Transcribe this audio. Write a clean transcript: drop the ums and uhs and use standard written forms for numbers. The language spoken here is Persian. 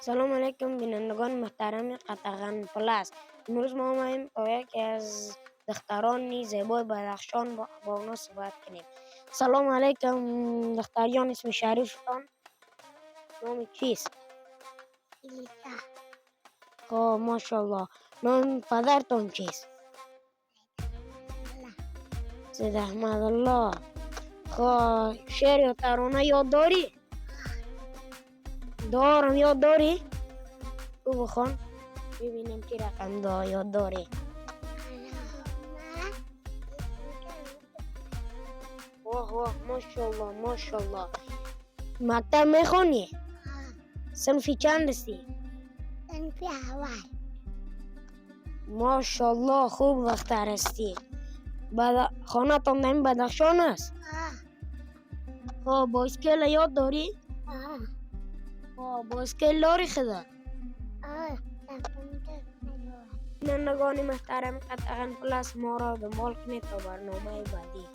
سلام علیکم بینندگان محترم قطغن پلاس. امروز ما آمدیم تا یکی از دختران زیبای بدخشان با اونا صحبت کنیم. سلام علیکم دختر جان، اسم شریفتان نام چیست؟ الیسا. خب ماشاءالله. نام پدرتان چیست؟ سید احمد الله. خب شعر یا ترانه یاد داری؟ دارم. یاد داری؟ تو بخوان ببینیم چی رقم یاد داری. واه واه ماشاءالله ماشاءالله. مکتب میخونی؟ صنفی چند هستی؟ صنف اول. ماشاءالله خوب دختر هستی. خانه تان در این بدخشان است؟ خب بایسکل یاد داری؟ خب بایسکل داری خدا؟ بینندگان محترم قطغن پلاس ما را دنبال کنید تا برنامه بعدی.